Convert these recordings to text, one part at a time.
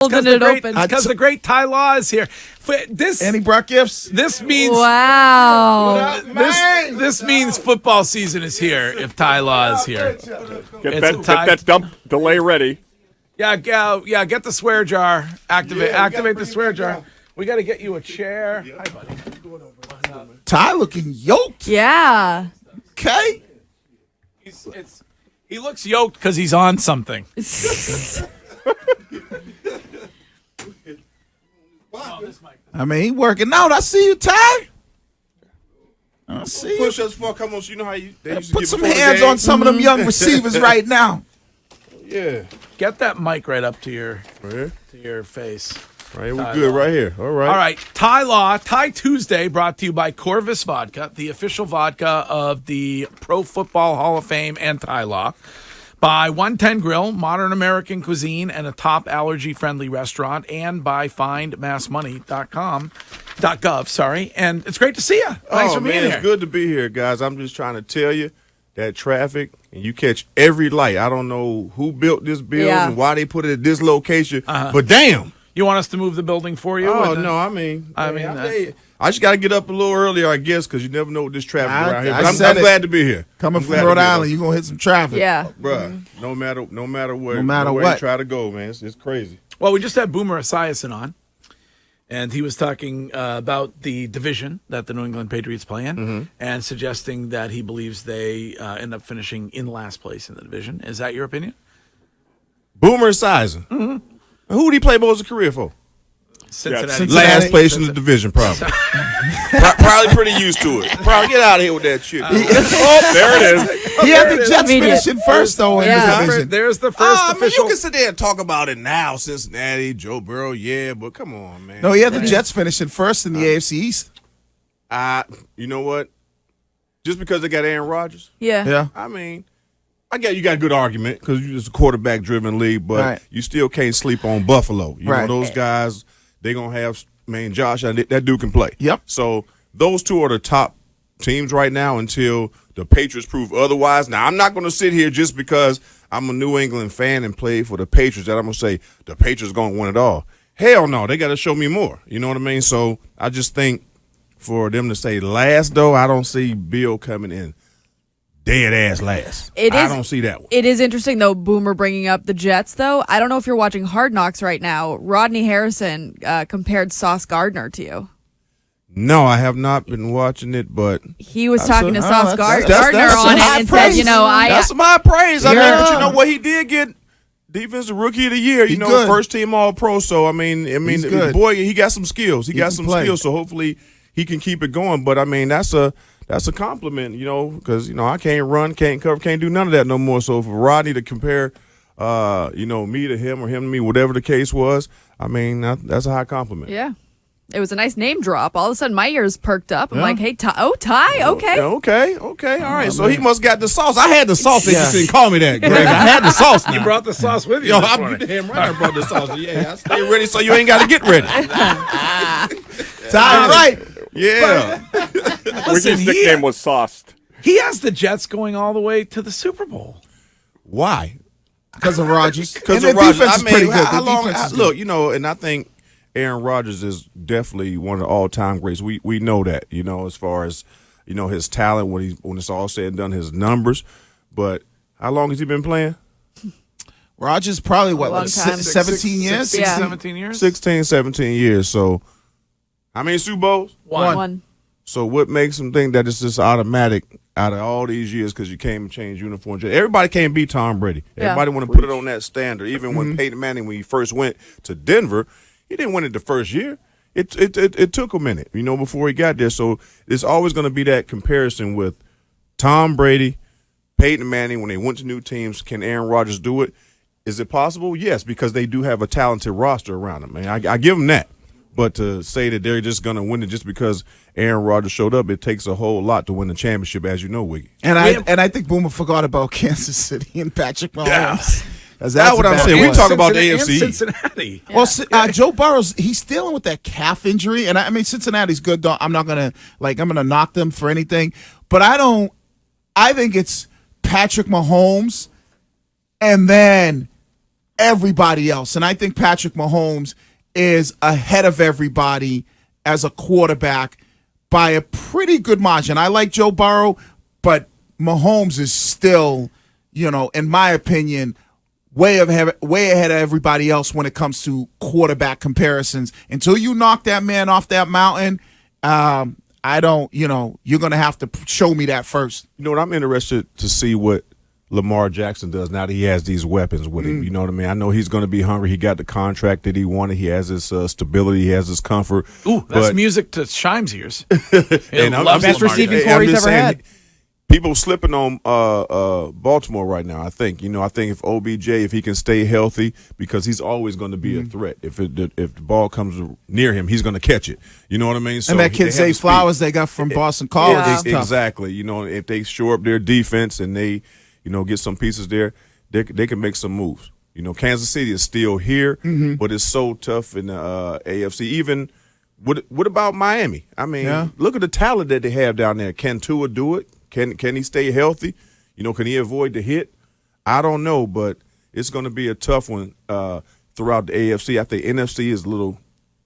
holding it open. Because the great Ty Law is here. And he brought gifts. This means this means football season is here. If Ty Law is here, Get that dump delay ready. Yeah. Get the swear jar. Activate the swear jar. We got to get you a chair. Hi, buddy. Ty looking yoked. Yeah. Okay. He looks yoked because he's on something. I mean, he working out. I see you, Ty. I see you. Push us for come on. So you know how they used to Put get some before the hands game? on some of them young receivers right now. Yeah. Get that mic right up to your face. Right here, we're good right here. All right. All right. Ty Law, Ty Tuesday, brought to you by Corvus Vodka, the official vodka of the Pro Football Hall of Fame and Ty Law. By 110 Grill, modern American cuisine, and a top allergy-friendly restaurant, and by findmassmoney.gov, and it's great to see you. Thanks for being here. It's good to be here, guys. I'm just trying to tell you that traffic, and you catch every light. I don't know who built this building, and why they put it at this location, but damn. You want us to move the building for you? Oh, no, I just got to get up a little earlier, I guess, because you never know what this traffic around here. But I'm glad to be here. Coming from Rhode Island, you're going to hit some traffic. Yeah. Bruh, no matter where what. you try to go, man. It's crazy. Well, we just had Boomer Esiason on, and he was talking about the division that the New England Patriots play in, and suggesting that he believes they end up finishing in last place in the division. Is that your opinion? Boomer Esiason. Who did he play most of his career for? Cincinnati. Last place in the division, probably. Probably pretty used to it. Probably get out of here with that shit. There it is. He had the Jets finishing first, though, in the division. There's the first official. You can sit there and talk about it now, Cincinnati, Joe Burrow, but come on, man. No, he had the Jets finishing first in the AFC East. You know what? Just because they got Aaron Rodgers? Yeah. I mean, you got a good argument because you're just a quarterback-driven league, but you still can't sleep on Buffalo. You know, those guys, they're going to have, Josh, that dude can play. Yep. So those two are the top teams right now until the Patriots prove otherwise. Now, I'm not going to sit here just because I'm a New England fan and play for the Patriots that I'm going to say the Patriots going to win it all. Hell no, they got to show me more. You know what I mean? So I just think for them to say last, though, I don't see Bill coming in dead ass last. I don't see that one. It is interesting, though, Boomer bringing up the Jets, though. I don't know if you're watching Hard Knocks right now. Rodney Harrison compared Sauce Gardner to you. No, I have not been watching it, but he was talking to Sauce Gardner that's on it and said, that's some high praise. I mean, but you know what, he did get defensive rookie of the year. You know, first team All Pro. So I mean, boy, he got some skills. He got some skills. So hopefully he can keep it going. But I mean, that's a compliment, because I can't run, can't cover, can't do none of that no more. So for Rodney to compare, me to him or him to me, whatever the case was, I mean, that's a high compliment. Yeah. It was a nice name drop. All of a sudden, my ears perked up. I'm like, hey, Ty, okay. Okay, all right. So he must got the sauce. I had the sauce. They just didn't call me that, Greg. I had the sauce now. You brought the sauce with you. I'm damn right I brought the sauce. Yeah, I stay ready so you ain't got to get ready. Ty, right. Yeah. Wiggy's nickname was Sauced. He has the Jets going all the way to the Super Bowl. Why? Because of Rodgers. Because of Rodgers. Defense is pretty good. Look, and I think Aaron Rodgers is definitely one of the all-time greats. We know that, as far as, his talent when it's all said and done, his numbers. But how long has he been playing? Rodgers probably, 17 years? 17 years? 16, 17 years. So how many Super Bowls? One. So what makes him think that it's just automatic out of all these years because you came and changed uniforms? Everybody can't beat Tom Brady. Everybody want to put it on that standard. Even when Peyton Manning, when he first went to Denver, he didn't win it the first year. It took a minute, before he got there. So there's always going to be that comparison with Tom Brady, Peyton Manning. When they went to new teams, can Aaron Rodgers do it? Is it possible? Yes, because they do have a talented roster around them. I give them that. But to say that they're just going to win it just because Aaron Rodgers showed up, it takes a whole lot to win the championship, as you know, Wiggy. And I think Boomer forgot about Kansas City and Patrick Mahomes. Yeah. That's what I'm saying. We talk about the AFC. Cincinnati. Yeah. Well, Joe Burrow's he's dealing with that calf injury, and I mean Cincinnati's good. I'm not gonna I'm gonna knock them for anything, but I think it's Patrick Mahomes, and then everybody else. And I think Patrick Mahomes is ahead of everybody as a quarterback by a pretty good margin. I like Joe Burrow, but Mahomes is still, in my opinion, way ahead of everybody else when it comes to quarterback comparisons. Until you knock that man off that mountain, I don't, you're going to have to show me that first. You know what? I'm interested to see what Lamar Jackson does now that he has these weapons with him. You know what I mean? I know he's going to be hungry. He got the contract that he wanted. He has his stability. He has his comfort. Ooh, that's music to Shime's ears. And I'm best receiving core he's ever had. People slipping on Baltimore right now. I think if OBJ, if he can stay healthy, because he's always going to be a threat. If the ball comes near him, he's going to catch it. You know what I mean? So and that kid Zay Flowers they got from Boston College. Yeah. Exactly. If they shore up their defense and they get some pieces there, they can make some moves. Kansas City is still here, but it's so tough in the AFC. Even what about Miami? I mean, look at the talent that they have down there. Can Tua do it? Can he stay healthy? Can he avoid the hit? I don't know, but it's going to be a tough one throughout the AFC. I think NFC is a little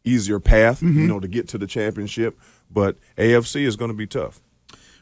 easier path, to get to the championship, but AFC is going to be tough.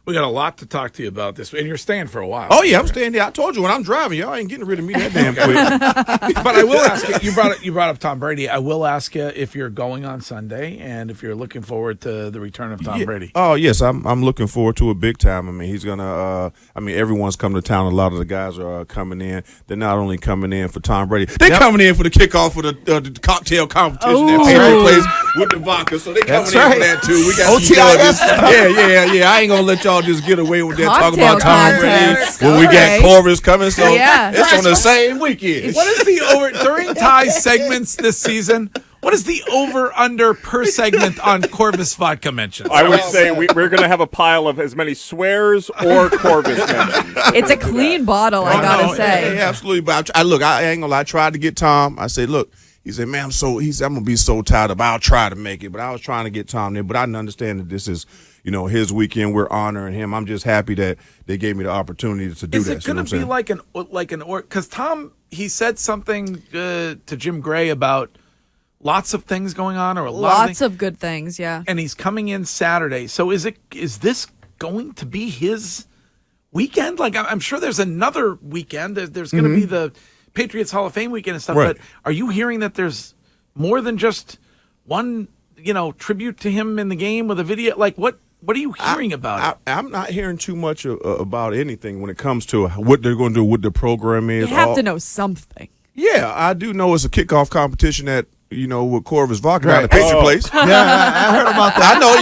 We got a lot to talk to you about this, and you're staying for a while. Oh yeah, I'm staying there. I told you when I'm driving, y'all ain't getting rid of me that damn quick. But I will ask you. You brought up Tom Brady. I will ask you if you're going on Sunday, and if you're looking forward to the return of Tom Brady. Oh yes, I'm looking forward to it big time. I mean, he's gonna. Everyone's coming to town. A lot of the guys are coming in. They're not only coming in for Tom Brady. They're coming in for the kickoff for the cocktail competition that Patriot plays with the vodka. So they coming in for that too. We got OTIS. Yeah. I ain't gonna let y'all just get away with that talking Cocktail about Tom Brady contest. when we got Corvus coming. So it's on the same weekend. What is the over during Ty's segments this season? What is the over-under per segment on Corvus vodka mentions? I would say we're going to have a pile of as many swears or Corvus mentions. It's a clean bottle, I gotta say. Yeah, absolutely. But I ain't gonna lie. I tried to get Tom. I said, look. He said, man, I'm gonna be so tired of it. I'll try to make it. But I was trying to get Tom there. But I understand that this is, his weekend. We're honoring him. I'm just happy that they gave me the opportunity to do that. Is it going to be like because Tom, he said something to Jim Gray about lots of things going on or Lots of good things, yeah. And he's coming in Saturday. So is this going to be his weekend? Like, I'm sure there's another weekend. There's going to be the Patriots Hall of Fame weekend and stuff. Right. But are you hearing that there's more than just one, tribute to him in the game with a video? Like, what are you hearing about it? I'm not hearing too much about anything when it comes to what they're going to do, what the program is. You have to know something. Yeah, I do know it's a kickoff competition at with Corvus Vodka down at the Patriot Place. Yeah, I heard about that. I know,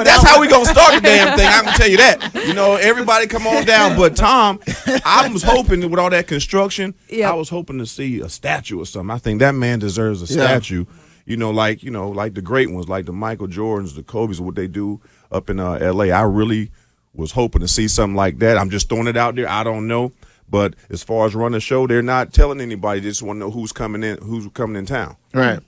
that's how we gonna start the damn thing. I'm gonna tell you that. Everybody come on down. But Tom, I was hoping that with all that construction, I was hoping to see a statue or something. I think that man deserves a statue. Like the great ones, like the Michael Jordans, the Kobe's, what they do up in L.A. I really was hoping to see something like that. I'm just throwing it out there. I don't know. But as far as running the show, they're not telling anybody. They just want to know who's coming in town. Right.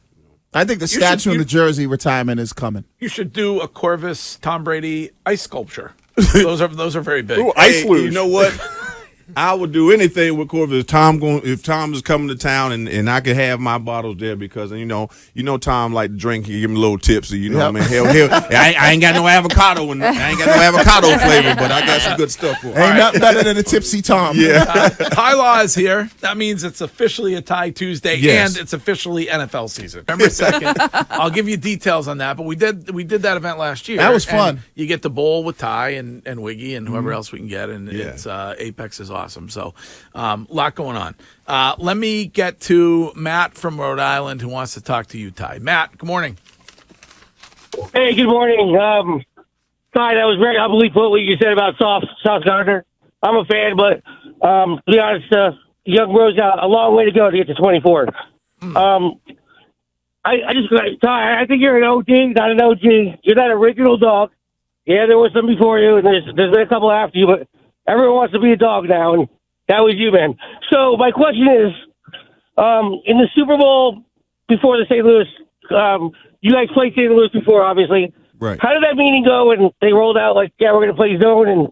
I think the statue and the jersey retirement is coming. You should do a Corvus Tom Brady ice sculpture. Those are very big. Ooh, ice luge. You know what? I would do anything with Corvus. If Tom is coming to town and I could have my bottles there because Tom like to drink. He give me a little tipsy. What I mean? Hell, I ain't got no avocado flavor, but I got some good stuff for it. Ain't nothing better than a tipsy Tom. Yeah. Ty Law is here. That means it's officially a Ty Tuesday and it's officially NFL season. November 2nd. I'll give you details on that. But we did that event last year. That was fun. You get the bowl with Ty and Wiggy and whoever else we can get, and it's Apex is awesome. So, lot going on. Let me get to Matt from Rhode Island who wants to talk to you, Ty. Matt, good morning. Hey, good morning. Ty, that was very humbly put what you said about Sauce Gardner. I'm a fan, but to be honest, young bro's got a long way to go to get to 24. Ty, I think you're an OG, not an OG. You're that original dog. Yeah, there was some before you, and there's been a couple after you, but everyone wants to be a dog now, and that was you, man. So my question is, in the Super Bowl before the St. Louis, you guys played St. Louis before, obviously. Right. How did that meeting go? And they rolled out like, yeah, we're going to play zone, and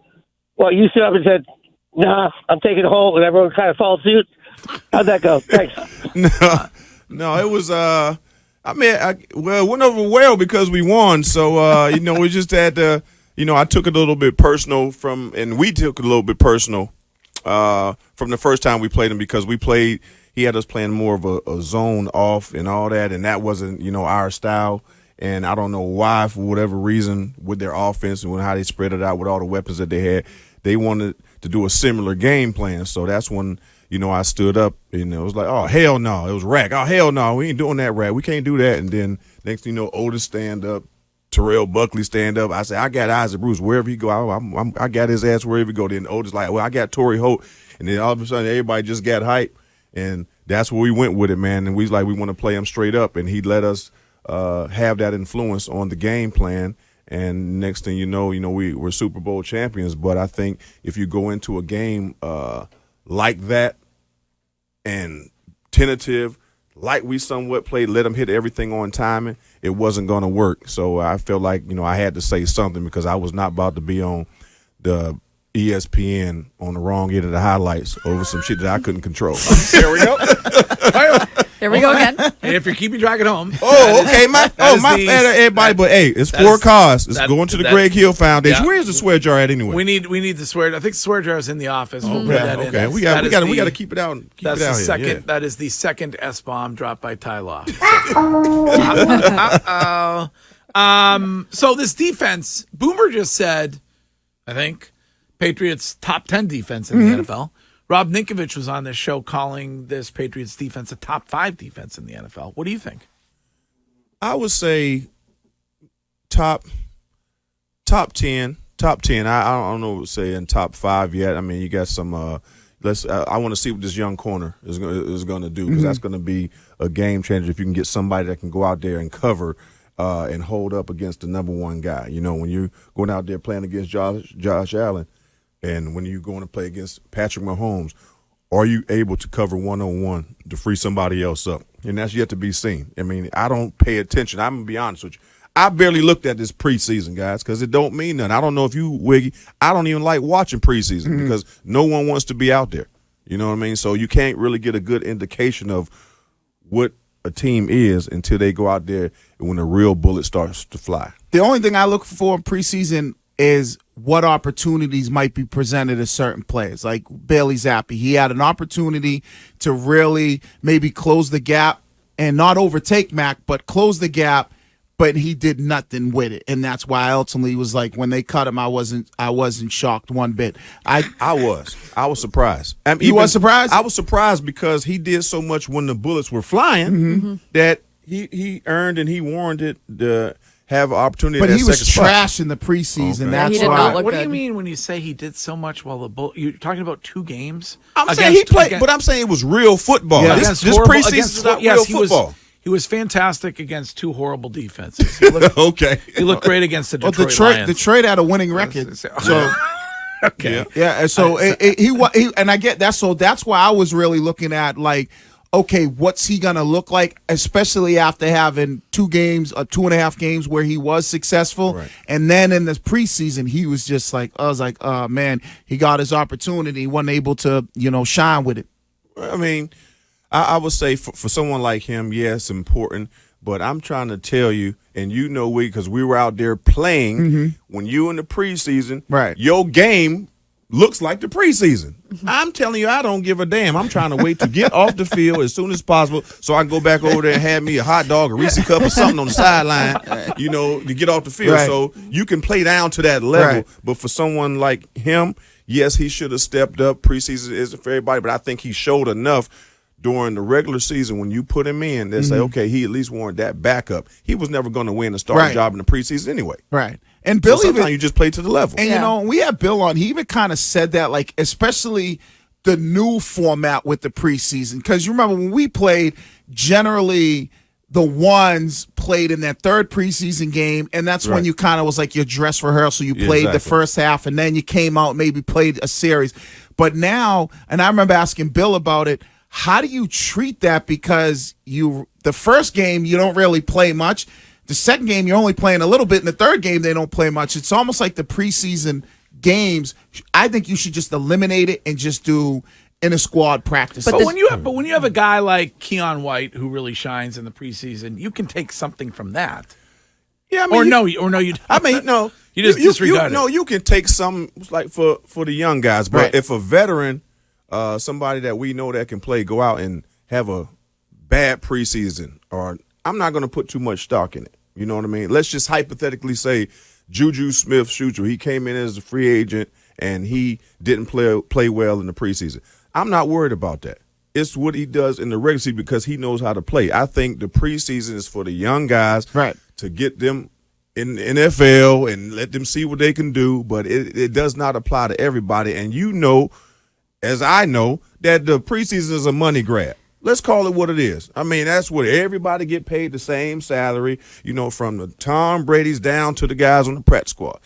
you stood up and said, nah, I'm taking a hold, and everyone kind of followed suit. How'd that go? Thanks. No, it was. It went over well because we won. So we just had to. I took it a little bit personal and we took it a little bit personal from the first time we played him because he had us playing more of a zone off and all that, and that wasn't our style. And I don't know why, for whatever reason, with their offense and how they spread it out with all the weapons that they had, they wanted to do a similar game plan. So that's when, I stood up and it was like, oh, hell no. It was rack. Oh, hell no. We ain't doing that rack. We can't do that. And then next thing you know, Otis stand up, Terrell Buckley stand up. I said, I got Isaac Bruce wherever he go. I got his ass wherever he go. Then Otis like, well, I got Torrey Holt. And then all of a sudden, everybody just got hype. And that's where we went with it, man. And we want to play him straight up. And he let us have that influence on the game plan. And next thing you know, we're Super Bowl champions. But I think if you go into a game like that and tentative, like we somewhat played, let them hit everything on timing, it wasn't going to work. So I felt like, I had to say something because I was not about to be on the ESPN on the wrong end of the highlights over some shit that I couldn't control. There we go. Here we go again. And if you're keeping track at home. Oh, okay. My bad, everybody. But hey, it's 4 cars. It's going to the Greg Hill Foundation. Where's the swear jar at anyway? We need the swear. I think the swear jar is in the office. We'll put that in. Okay. We got to keep it out. That's the second. Yeah. That is the second S-bomb dropped by Ty Law. So this defense, Boomer just said, I think, Patriots top 10 defense in the NFL. Rob Ninkovich was on this show calling this Patriots defense a top 5 defense in the NFL. What do you think? I would say top 10. Top 10. I don't know what to say in top 5 yet. I mean, you got some I want to see what this young corner is going to do because that's going to be a game changer if you can get somebody that can go out there and cover and hold up against the number one guy. When you're going out there playing against Josh Allen, and when you're going to play against Patrick Mahomes, are you able to cover one-on-one to free somebody else up? And that's yet to be seen. I mean, I don't pay attention. I'm going to be honest with you. I barely looked at this preseason, guys, because it don't mean nothing. I don't know if you, Wiggy, I don't even like watching preseason because no one wants to be out there. You know what I mean? So you can't really get a good indication of what a team is until they go out there and when the real bullet starts to fly. The only thing I look for in preseason is what opportunities might be presented to certain players. Like Bailey Zappi, he had an opportunity to really maybe close the gap and not overtake Mac, but close the gap, but he did nothing with it. And that's why I ultimately was like, when they cut him, I wasn't shocked one bit. I was surprised. I mean, you was surprised? I was surprised because he did so much when the bullets were flying that he earned and he warranted the have an opportunity. But at he was trash in the preseason. Okay. That's he did why. not look What do good. you mean when you say he did so much while the bull? You're talking about 2 games. I'm saying he played, but I'm saying it was real football. Yeah. This preseason is not real football. He was fantastic against 2 horrible defenses. He looked, Okay. he looked great against the Well, Detroit Lions. Detroit had a winning record. So Okay. yeah, so he and I get that. So that's why I was really looking at like, okay, what's he gonna look like, especially after having 2 games or 2.5 games where he was successful, Right. and then in the preseason he was just like, I was like, oh man, he got his opportunity, he wasn't able to, shine with it. I mean, I would say for someone like him, yes, important. But I'm trying to tell you, and because we were out there playing when you in the preseason, Right. your game looks like the preseason. I'm telling you, I don't give a damn. I'm trying to wait to get off the field as soon as possible so I can go back over there and have me a hot dog, a Reese's cup, or something on the sideline, to get off the field. Right. So you can play down to that level. Right. But for someone like him, yes, he should have stepped up. Preseason isn't for everybody, but I think he showed enough during the regular season when you put him in, they say, okay, he at least warranted that backup. He was never going to win a starting Right. job in the preseason anyway. Right. And So Bill sometimes even, you just play to the level. and we had Bill on. He even kind of said that, like, especially the new format with the preseason, because you remember when we played, generally the ones played in that 3rd preseason game, and that's when Right. you kind of was like your dress rehearsal. You played the Exactly. first half, and then you came out and maybe played a series. But now, and I remember asking Bill about it, how do you treat that? Because the first game you don't really play much. The second game you're only playing a little bit. In the 3rd game they don't play much. It's almost like the preseason games. I think you should just eliminate it and just do in a squad practice. But when you have a guy like Keon White who really shines in the preseason, you can take something from that. Yeah, I mean, no, I mean, no. You just disregard it. No, you can take some like for the young guys, but Right. if a veteran, somebody that we know that can play, go out and have a bad preseason, or I'm not going to put too much stock in it. You know what I mean? Let's just hypothetically say Juju Smith-Schuster, he came in as a free agent and he didn't play well in the preseason. I'm not worried about that. It's what he does in the regular season because he knows how to play. I think the preseason is for the young guys to get them in the NFL and let them see what they can do, but it does not apply to everybody. And you know, as I know, that the preseason is a money grab. Let's call it what it is. I mean, that's what everybody get paid the same salary, you know, from the Tom Brady's down to the guys on the practice squad.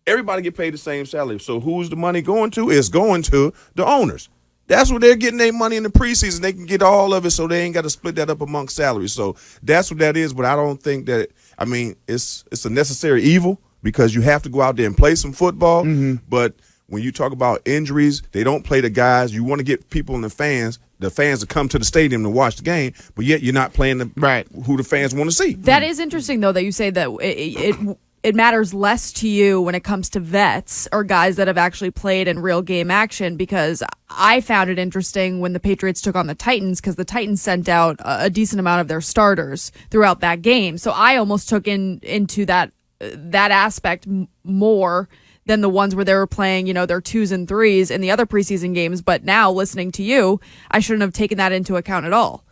Everybody get paid the same salary. So who's the money going to? It's going to the owners. That's what they're getting their money in the preseason. They can get all of it, so they ain't got to split that up amongst salaries. So that's what that is. But I don't think that. I mean, it's a necessary evil because you have to go out there and play some football. Mm-hmm. But when you talk about injuries, they don't play the guys. You want to get people and the fans to come to the stadium to watch the game, but yet you're not playing who the fans want to see. That is interesting, though, that you say that it matters less to you when it comes to vets or guys that have actually played in real game action, because I found it interesting when the Patriots took on the Titans, because the Titans sent out a decent amount of their starters throughout that game. So I almost took into that aspect more than the ones where they were playing, you know, their 2s and 3s in the other preseason games. But now, listening to you, I shouldn't have taken that into account at all.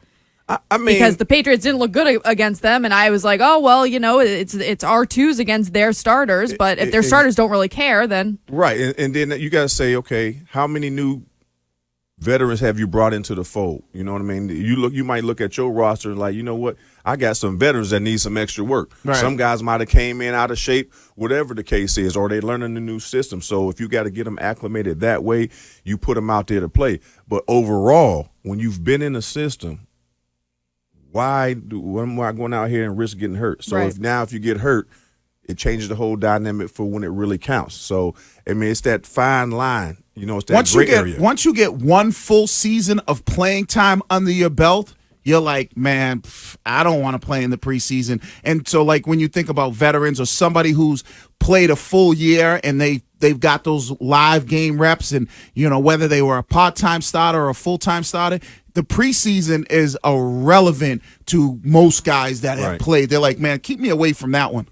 I mean, because the Patriots didn't look good against them, and I was like, oh, well, you know, it's our 2s against their starters, but if their starters don't really care, then... Right, and then you got to say, okay, how many new veterans have you brought into the fold? You know what I mean? You might look at your roster and like, you know what? I got some veterans that need some extra work. Right. Some guys might have came in out of shape, whatever the case is, or they learning the new system. So if you got to get them acclimated that way, you put them out there to play. But overall, when you've been in a system, why am I going out here and risk getting hurt? So if you get hurt, it changes the whole dynamic for when it really counts. So, I mean, it's that fine line. You know, it's that gray area. Once you get one full season of playing time under your belt, you're like, man, I don't want to play in the preseason. And so, like, when you think about veterans or somebody who's played a full year and they've got those live game reps, and, you know, whether they were a part-time starter or a full-time starter, the preseason is irrelevant to most guys that have played. They're like, man, keep me away from that one.